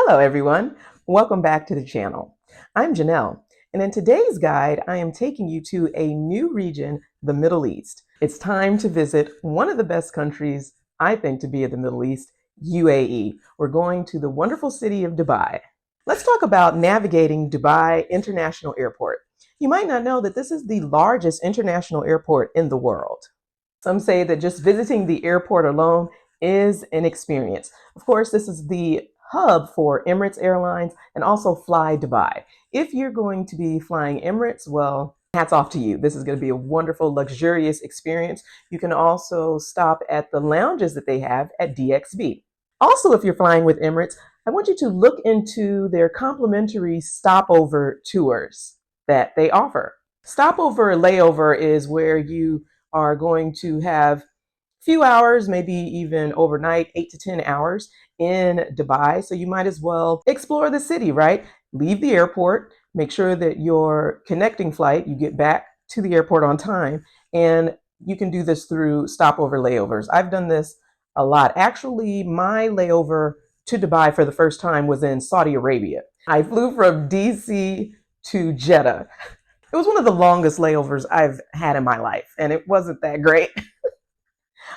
Hello everyone, welcome back to the channel. I'm Janelle, and in today's guide, I am taking you to a new region, the Middle East. It's time to visit one of the best countries, I think, to be in the Middle East, UAE. We're going to the wonderful city of Dubai. Let's talk about navigating Dubai International Airport. You might not know that this is the largest international airport in the world. Some say that just visiting the airport alone is an experience. Of course, this is the hub for Emirates Airlines and also Fly Dubai. If you're going to be flying Emirates, well, hats off to you. This is going to be a wonderful, luxurious experience. You can also stop at the lounges that they have at DXB. Also, if you're flying with Emirates, I want you to look into their complimentary stopover tours that they offer. Stopover layover is where you are going to have few hours, maybe even overnight, 8 to 10 hours in Dubai. So you might as well explore the city, right? Leave the airport, make sure that your connecting flight, you get back to the airport on time, and you can do this through stopover layovers. I've done this a lot. Actually, my layover to Dubai for the first time was in Saudi Arabia. I flew from DC to Jeddah. It was one of the longest layovers I've had in my life, and it wasn't that great.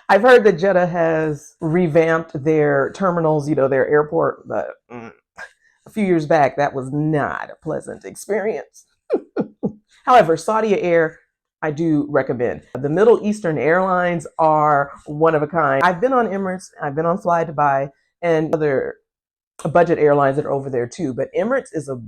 I've heard that Jeddah has revamped their terminals, their airport, but a few years back, that was not a pleasant experience. However, Saudi Air, I do recommend. The Middle Eastern airlines are one of a kind. I've been on Emirates, I've been on Fly Dubai, and other budget airlines that are over there too, but Emirates is a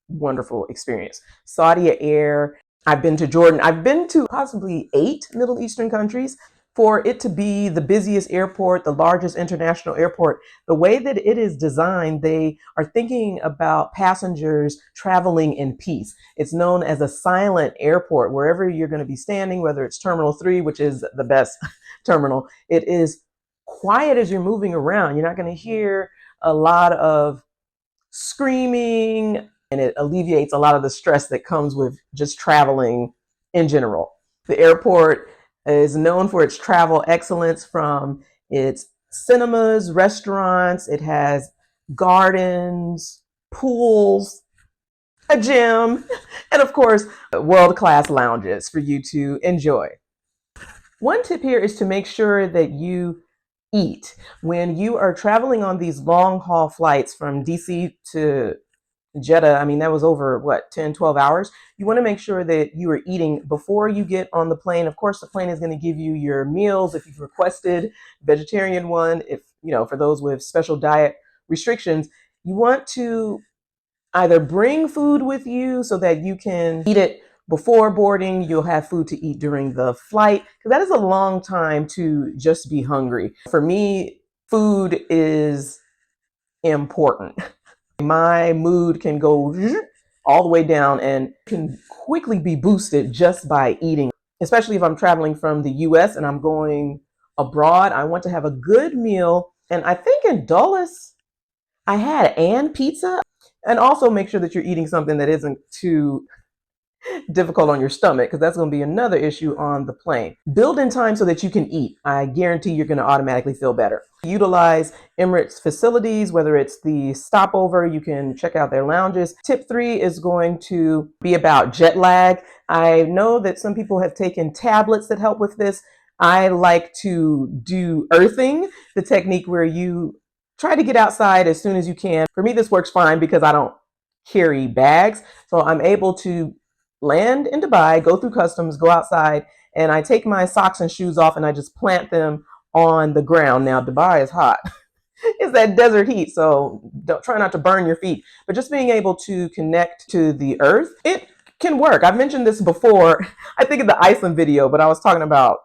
wonderful experience. Saudi Air, I've been to Jordan, I've been to possibly 8 Middle Eastern countries. For it to be the busiest airport, the largest international airport, the way that it is designed, they are thinking about passengers traveling in peace. It's known as a silent airport. Wherever you're going to be standing, whether it's Terminal 3, which is the best terminal, it is quiet as you're moving around. You're not going to hear a lot of screaming, and it alleviates a lot of the stress that comes with just traveling in general. The airport is known for its travel excellence, from its cinemas, restaurants. It has gardens, pools, a gym, and of course, world-class lounges for you to enjoy. One tip here is to make sure that you eat. When you are traveling on these long-haul flights from DC to Jeddah, I mean, that was over 10, 12 hours. You want to make sure that you are eating before you get on the plane. Of course, the plane is going to give you your meals if you've requested vegetarian one. If, for those with special diet restrictions, you want to either bring food with you so that you can eat it before boarding. You'll have food to eat during the flight, because that is a long time to just be hungry. For me, food is important. My mood can go all the way down and can quickly be boosted just by eating, especially if I'm traveling from the US and I'm going abroad. I want to have a good meal. And I think in Dulles, I had pizza. And also make sure that you're eating something that isn't too difficult on your stomach, because that's going to be another issue on the plane. Build in time so that you can eat. I guarantee you're going to automatically feel better. Utilize Emirates facilities, whether it's the stopover, you can check out their lounges. Tip 3 is going to be about jet lag. I know that some people have taken tablets that help with this. I like to do earthing, the technique where you try to get outside as soon as you can. For me, this works fine because I don't carry bags. So I'm able to land in Dubai, go through customs, go outside, and I take my socks and shoes off and I just plant them on the ground. Now, Dubai is hot. It's that desert heat, so try not to burn your feet. But just being able to connect to the earth, it can work. I've mentioned this before, I think in the Iceland video, but I was talking about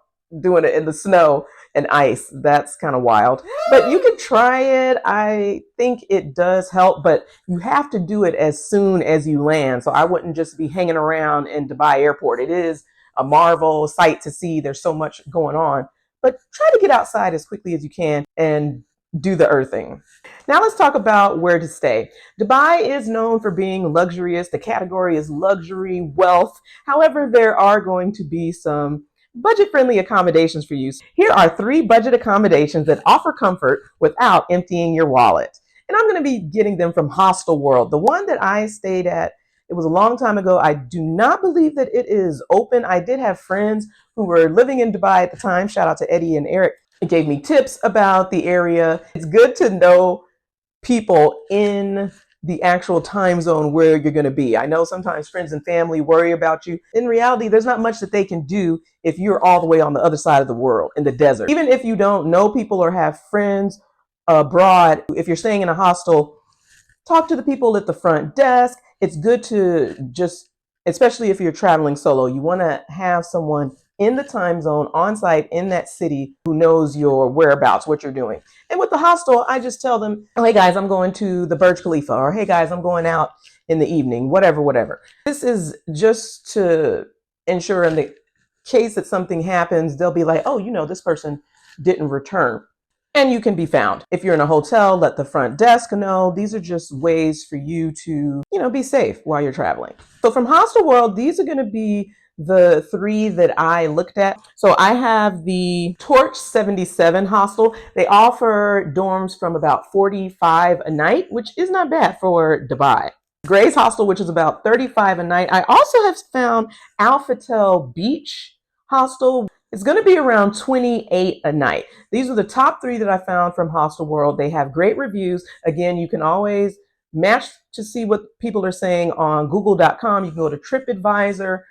doing it in the snow and ice. That's kind of wild. But you can try it. I think it does help, but you have to do it as soon as you land. So I wouldn't just be hanging around in Dubai airport. It is a marvel sight to see. There's so much going on. But try to get outside as quickly as you can and do the earthing. Now let's talk about where to stay. Dubai is known for being luxurious. The category is luxury, wealth. However, there are going to be some budget-friendly accommodations for you. Here are 3 budget accommodations that offer comfort without emptying your wallet. And I'm going to be getting them from Hostel World. The one that I stayed at, it was a long time ago. I do not believe that it is open. I did have friends who were living in Dubai at the time. Shout out to Eddie and Eric. It gave me tips about the area. It's good to know people in the actual time zone where you're going to be. I know sometimes friends and family worry about you. In reality, there's not much that they can do if you're all the way on the other side of the world in the desert. Even if you don't know people or have friends abroad, if you're staying in a hostel, talk to the people at the front desk. It's good to just, especially if you're traveling solo, you want to have someone in the time zone on site in that city who knows your whereabouts, what you're doing. And with the hostel, I just tell them, oh, hey guys, I'm going to the Burj Khalifa, or hey guys, I'm going out in the evening, whatever. This is just to ensure in the case that something happens, they'll be like, oh, this person didn't return. And you can be found. If you're in a hotel, let the front desk know. These are just ways for you to, be safe while you're traveling. So from Hostel World, these are going to be the 3 that I looked at. So I have the Torch 77 hostel. They offer dorms from about $45 a night, which is not bad for Dubai. Grace Hostel, which is about $35 a night. I also have found Alphatel Beach Hostel. It's going to be around $28 a night. These are the top 3 that I found from Hostel World. They have great reviews. Again, you can always match to see what people are saying on google.com. You can go to TripAdvisor,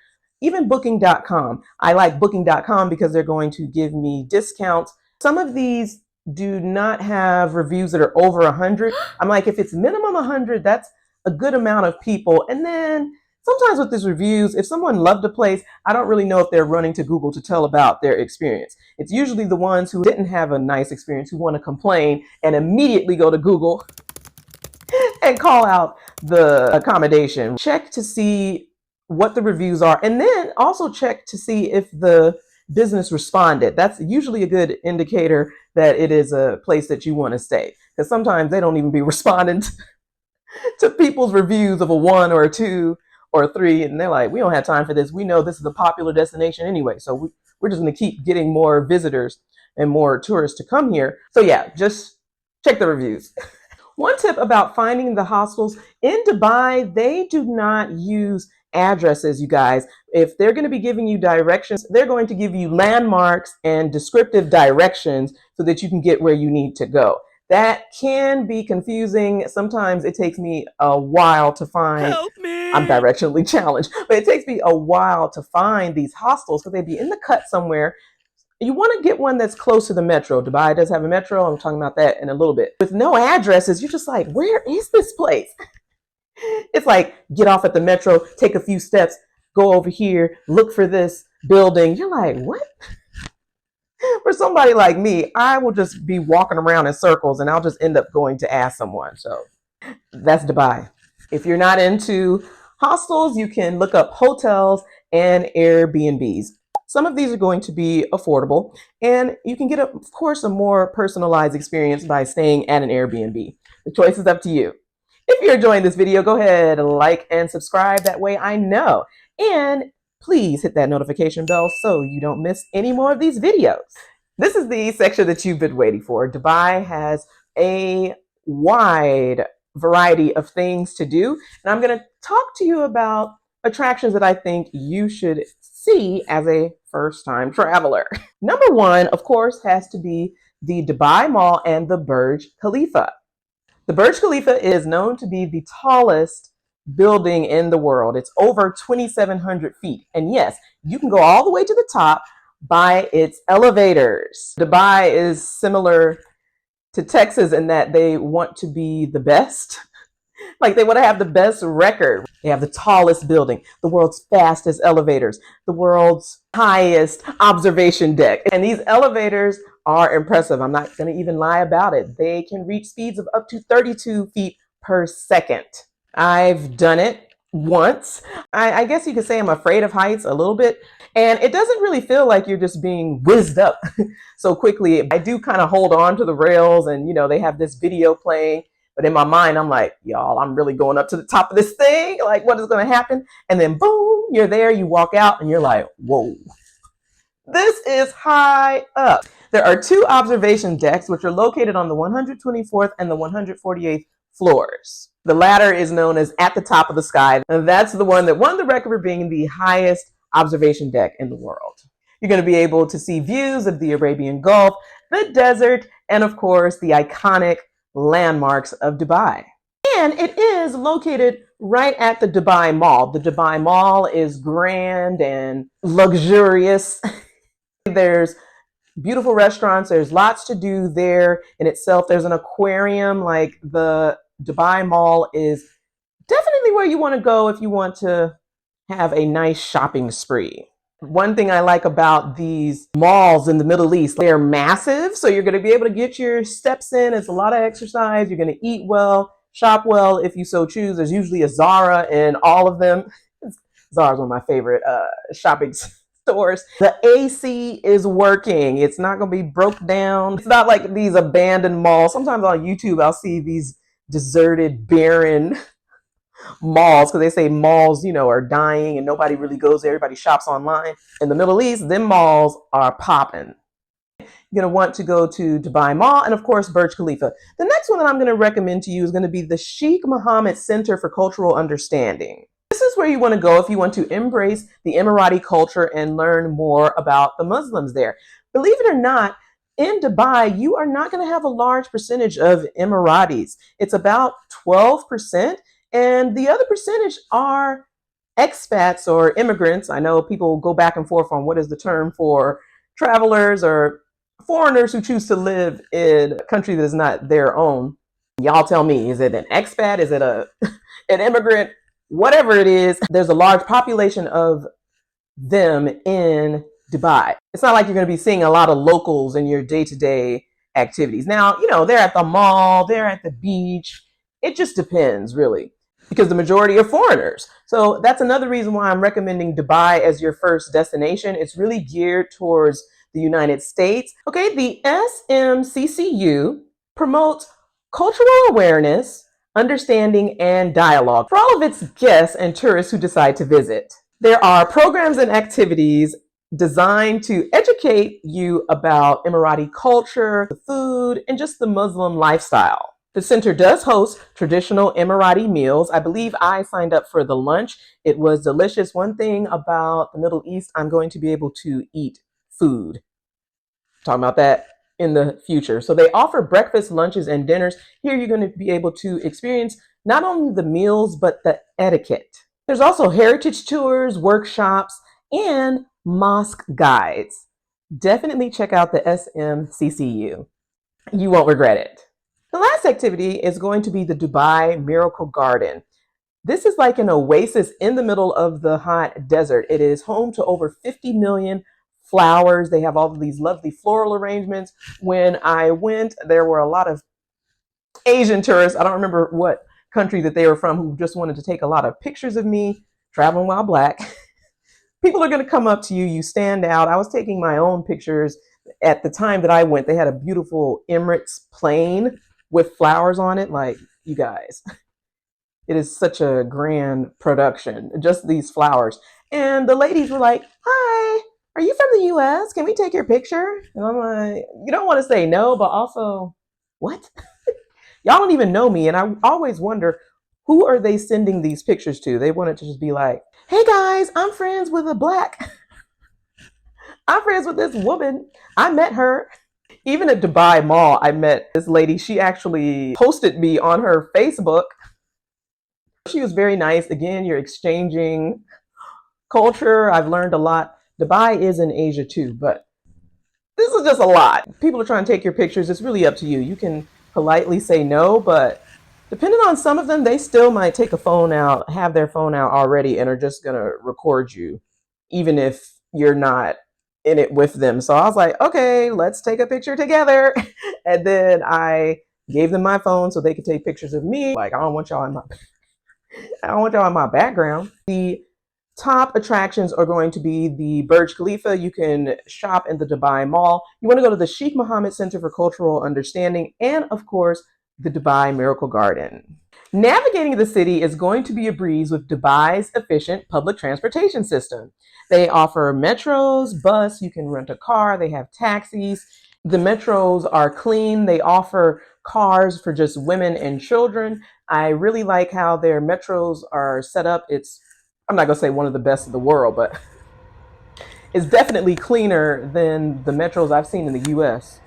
even booking.com. I like booking.com because they're going to give me discounts. Some of these do not have reviews that are over 100. I'm like, if it's minimum 100, that's a good amount of people. And then sometimes with these reviews, if someone loved a place, I don't really know if they're running to Google to tell about their experience. It's usually the ones who didn't have a nice experience who want to complain and immediately go to Google and call out the accommodation. Check to see what the reviews are, and then also check to see if the business responded. That's usually a good indicator that it is a place that you want to stay, because sometimes they don't even be responding to people's reviews of a 1 or a 2 or a 3, and they're like, we don't have time for this. We know this is a popular destination anyway, so we're just going to keep getting more visitors and more tourists to come here. So yeah, just check the reviews. One tip about finding the hostels in Dubai, they do not use addresses, you guys. If they're going to be giving you directions, they're going to give you landmarks and descriptive directions so that you can get where you need to go. That can be confusing. Sometimes it takes me a while to find. Help me! I'm directionally challenged, but it takes me a while to find these hostels because they'd be in the cut somewhere. You want to get one that's close to the metro. Dubai does have a metro. I'm talking about that in a little bit. With no addresses, you're just like, where is this place? It's like, get off at the metro, take a few steps, go over here, look for this building. You're like, what? For somebody like me, I will just be walking around in circles and I'll just end up going to ask someone. So that's Dubai. If you're not into hostels, you can look up hotels and Airbnbs. Some of these are going to be affordable, and you can get, of course, a more personalized experience by staying at an Airbnb. The choice is up to you. If you're enjoying this video, go ahead, like and subscribe. That way I know. And please hit that notification bell so you don't miss any more of these videos. This is the section that you've been waiting for. Dubai has a wide variety of things to do, and I'm going to talk to you about attractions that I think you should see as a first-time traveler. Number 1, of course, has to be the Dubai Mall and the Burj Khalifa. The Burj Khalifa is known to be the tallest building in the world. It's over 2,700 feet. And yes, you can go all the way to the top by its elevators. Dubai is similar to Texas in that they want to be the best. Like they want to have the best record. They have the tallest building, the world's fastest elevators, the world's highest observation deck. And these elevators are impressive. I'm not going to even lie about it. They can reach speeds of up to 32 feet per second. I've done it once. I guess you could say I'm afraid of heights a little bit. And it doesn't really feel like you're just being whizzed up so quickly. I do kind of hold on to the rails and, they have this video playing. But in my mind, I'm like, y'all, I'm really going up to the top of this thing. Like, what is going to happen? And then, boom, you're there. You walk out and you're like, whoa, this is high up. There are 2 observation decks, which are located on the 124th and the 148th floors. The ladder is known as at the top of the sky, and that's the one that won the record for being the highest observation deck in the world. You're going to be able to see views of the Arabian Gulf, the desert, and of course, the iconic landmarks of Dubai. And it is located right at the Dubai Mall. The Dubai Mall is grand and luxurious. There's beautiful restaurants. There's lots to do there in itself. There's an aquarium. Like, the Dubai Mall is definitely where you want to go if you want to have a nice shopping spree. One thing I like about these malls in the Middle East, they're massive. So you're going to be able to get your steps in. It's a lot of exercise. You're going to eat well, shop well if you so choose. There's usually a Zara in all of them. Zara's one of my favorite shopping stores. The AC is working. It's not going to be broke down. It's not like these abandoned malls. Sometimes on YouTube, I'll see these deserted, barren malls, because they say malls, are dying and nobody really goes there. Everybody shops online. In the Middle East, them malls are popping. You're going to want to go to Dubai Mall and, of course, Burj Khalifa. The next one that I'm going to recommend to you is going to be the Sheikh Mohammed Center for Cultural Understanding. This is where you want to go if you want to embrace the Emirati culture and learn more about the Muslims there. Believe it or not, in Dubai, you are not going to have a large percentage of Emiratis. It's about 12%. And the other percentage are expats or immigrants. I know people go back and forth on what is the term for travelers or foreigners who choose to live in a country that is not their own. Y'all tell me, is it an expat? Is it an immigrant? Whatever it is, there's a large population of them in Dubai. It's not like you're going to be seeing a lot of locals in your day-to-day activities. Now, they're at the mall, they're at the beach. It just depends, really, because the majority are foreigners. So that's another reason why I'm recommending Dubai as your first destination. It's really geared towards the United States. Okay, the SMCCU promotes cultural awareness, understanding, and dialogue for all of its guests and tourists who decide to visit. There are programs and activities designed to educate you about Emirati culture, the food, and just the Muslim lifestyle. The center does host traditional Emirati meals. I believe I signed up for the lunch. It was delicious. One thing about the Middle East, I'm going to be able to eat food. Talking about that in the future. So they offer breakfast, lunches, and dinners. Here you're going to be able to experience not only the meals, but the etiquette. There's also heritage tours, workshops, and mosque guides. Definitely check out the SMCCU. You won't regret it. The last activity is going to be the Dubai Miracle Garden. This is like an oasis in the middle of the hot desert. It is home to over 50 million flowers. They have all of these lovely floral arrangements. When I went, there were a lot of Asian tourists. I don't remember what country that they were from, who just wanted to take a lot of pictures of me traveling while Black. People are going to come up to you. You stand out. I was taking my own pictures. At the time that I went, they had a beautiful Emirates plane with flowers on it. Like, you guys, it is such a grand production, just these flowers. And the ladies were like, "Hi, are you from the US? Can we take your picture?" And I'm like, you don't want to say no, but also, what? Y'all don't even know me. And I always wonder, who are they sending these pictures to? They wanted to just be like, "Hey guys, I'm friends with a Black. I'm friends with this woman. I met her." Even at Dubai Mall, I met this lady. She actually posted me on her Facebook. She was very nice. Again, you're exchanging culture. I've learned a lot. Dubai is in Asia too, but this is just a lot. People are trying to take your pictures. It's really up to you. You can politely say no, but depending on some of them, they still might take a phone out, have their phone out already, and are just going to record you, even if you're not in it with them. So I was like, okay, let's take a picture together. And then I gave them my phone so they could take pictures of me. Like, I don't want y'all in my background. The top attractions are going to be the Burj Khalifa. You can shop in the Dubai Mall. You want to go to the Sheikh Mohammed Center for Cultural Understanding, and of course, the Dubai Miracle Garden. Navigating the city is going to be a breeze with Dubai's efficient public transportation system. They offer metros, bus, you can rent a car, they have taxis, The metros are clean. They offer cars for just women and children. I really like how their metros are set up. I'm not going to say one of the best in the world, but it's definitely cleaner than the metros I've seen in the US.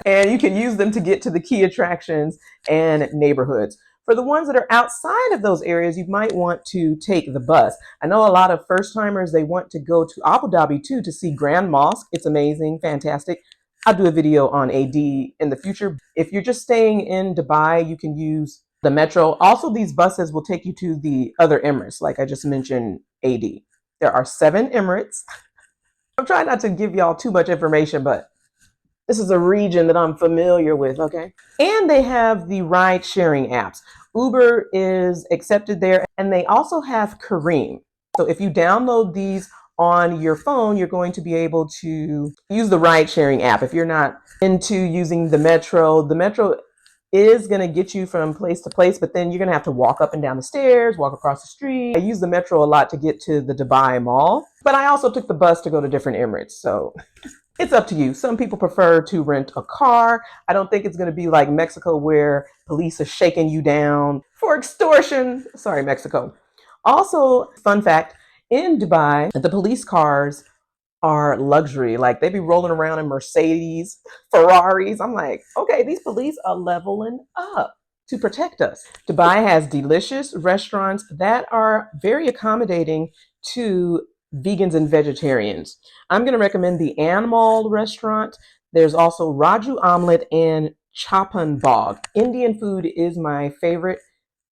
And you can use them to get to the key attractions and neighborhoods. For the ones that are outside of those areas, you might want to take the bus. I know a lot of first timers, they want to go to Abu Dhabi too to see Grand Mosque. It's amazing, fantastic. I'll do a video on AD in the future. If you're just staying in Dubai, you can use the metro. Also, these buses will take you to the other Emirates, like I just mentioned, AD. There are 7 Emirates. I'm trying not to give y'all too much information, but this is a region that I'm familiar with, okay? And they have the ride sharing apps. Uber is accepted there, and they also have Careem. So if you download these on your phone, you're going to be able to use the ride sharing app. If you're not into using the metro is going to get you from place to place, but then you're going to have to walk up and down the stairs, walk across the street. I use the metro a lot to get to the Dubai Mall, but I also took the bus to go to different Emirates. So it's up to you. Some people prefer to rent a car. I don't think it's going to be like Mexico where police are shaking you down for extortion. Sorry, Mexico. Also, fun fact, in Dubai, the police cars are luxury. Like they be rolling around in Mercedes, Ferraris. I'm like, okay, these police are leveling up to protect us. Dubai has delicious restaurants that are very accommodating to vegans and vegetarians. I'm going to recommend the Animal restaurant. There's also Raju Omelette and Chapan Bog. Indian food is my favorite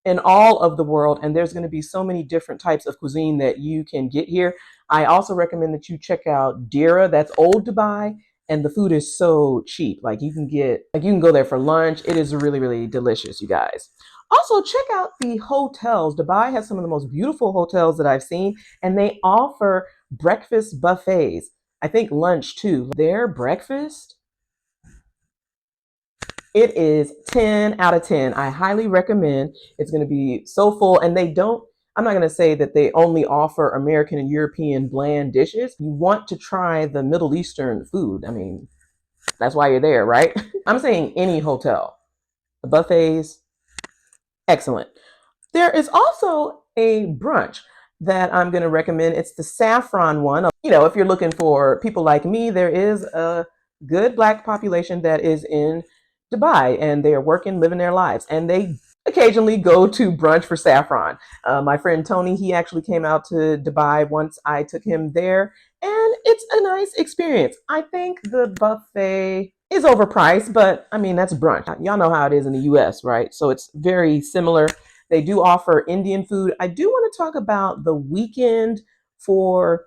in all of the world, and there's going to be so many different types of cuisine that you can get here. I also recommend that you check out Dira. That's Old Dubai, and the food is so cheap. Like you can go there for lunch. It is really, really delicious, you guys. Also, check out the hotels. Dubai has some of the most beautiful hotels that I've seen, and they offer breakfast buffets. I think lunch too. Their breakfast, it is 10 out of 10. I highly recommend. It's going to be so full, and I'm not going to say that they only offer American and European bland dishes. You want to try the Middle Eastern food. I mean, that's why you're there, right? I'm saying any hotel. The buffets, excellent. There is also a brunch that I'm going to recommend. It's the saffron one. You know, if you're looking for people like me, there is a good Black population that is in Dubai, and they are working, living their lives, and they occasionally go to brunch for saffron. My friend Tony, he actually came out to Dubai once I took him there, and it's a nice experience. I think the buffet is overpriced, but I mean, that's brunch. Y'all know how it is in the US, right? So it's very similar. They do offer Indian food. I do want to talk about the weekend for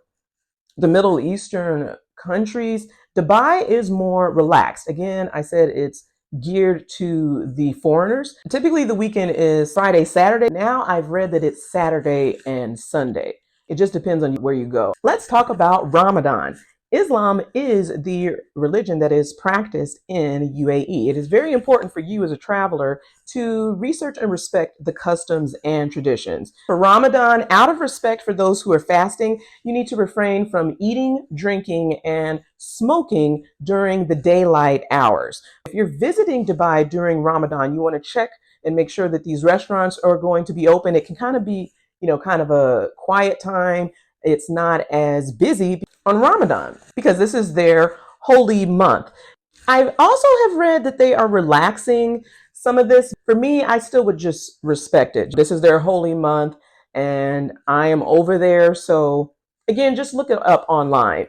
the Middle Eastern countries. Dubai is more relaxed. Again, I said it's geared to the foreigners. Typically the weekend is Friday, Saturday. Now I've read that it's Saturday and Sunday. It just depends on where you go. Let's talk about Ramadan. Islam is the religion that is practiced in UAE. It is very important for you as a traveler to research and respect the customs and traditions. For Ramadan, out of respect for those who are fasting, you need to refrain from eating, drinking, and smoking during the daylight hours. If you're visiting Dubai during Ramadan, you want to check and make sure that these restaurants are going to be open. It can kind of be, kind of a quiet time. It's not as busy on Ramadan because this is their holy month. I also have read that they are relaxing some of this. For me, I still would just respect it. This is their holy month and I am over there. So again, just look it up online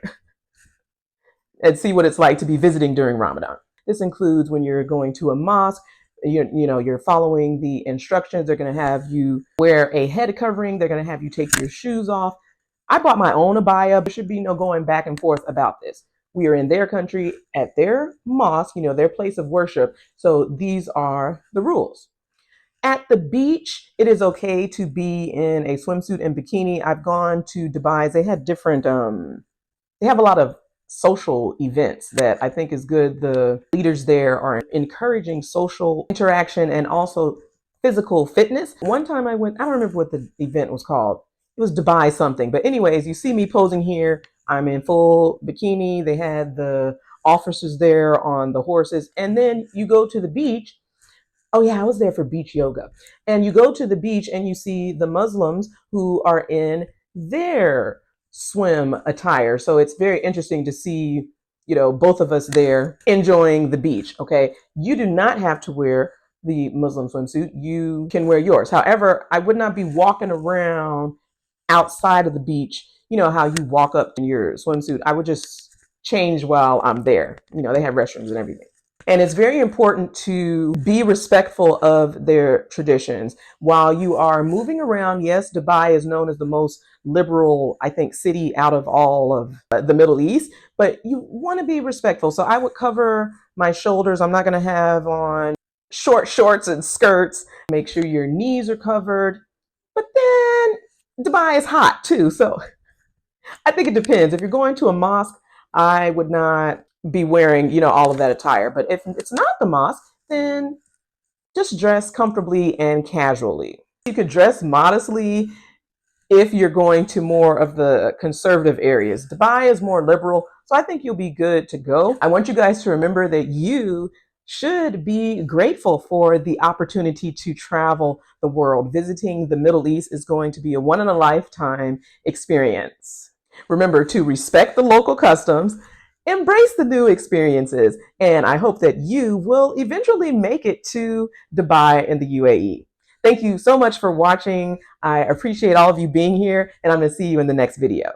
and see what it's like to be visiting during Ramadan. This includes when you're going to a mosque, you're following the instructions. They're going to have you wear a head covering. They're going to have you take your shoes off. I bought my own abaya. There should be no going back and forth about this. We are in their country at their mosque, their place of worship. So these are the rules. At the beach, it is okay to be in a swimsuit and bikini. I've gone to Dubai. They have they have a lot of social events that I think is good. The leaders there are encouraging social interaction and also physical fitness. One time I don't remember what the event was called. It was Dubai something. But anyways, you see me posing here. I'm in full bikini. They had officers there on the horses. And then you go to the beach. Oh yeah, I was there for beach yoga. And you go to the beach and you see the Muslims who are in their swim attire. So it's very interesting to see, both of us there enjoying the beach. Okay. You do not have to wear the Muslim swimsuit. You can wear yours. However, I would not be walking around outside of the beach, how you walk up in your swimsuit. I would just change while I'm there. They have restrooms and everything. And it's very important to be respectful of their traditions. While you are moving around, yes, Dubai is known as the most liberal, I think, city out of all of the Middle East, but you want to be respectful. So I would cover my shoulders. I'm not going to have on short shorts and skirts. Make sure your knees are covered. But then Dubai is hot too. So I think it depends. If you're going to a mosque, I would not be wearing, all of that attire. But if it's not the mosque, then just dress comfortably and casually. You could dress modestly if you're going to more of the conservative areas. Dubai is more liberal, so I think you'll be good to go. I want you guys to remember that you should be grateful for the opportunity to travel the world. Visiting the Middle East is going to be a one-in-a-lifetime experience. Remember to respect the local customs, embrace the new experiences, and I hope that you will eventually make it to Dubai and the UAE. Thank you so much for watching. I appreciate all of you being here, and I'm going to see you in the next video.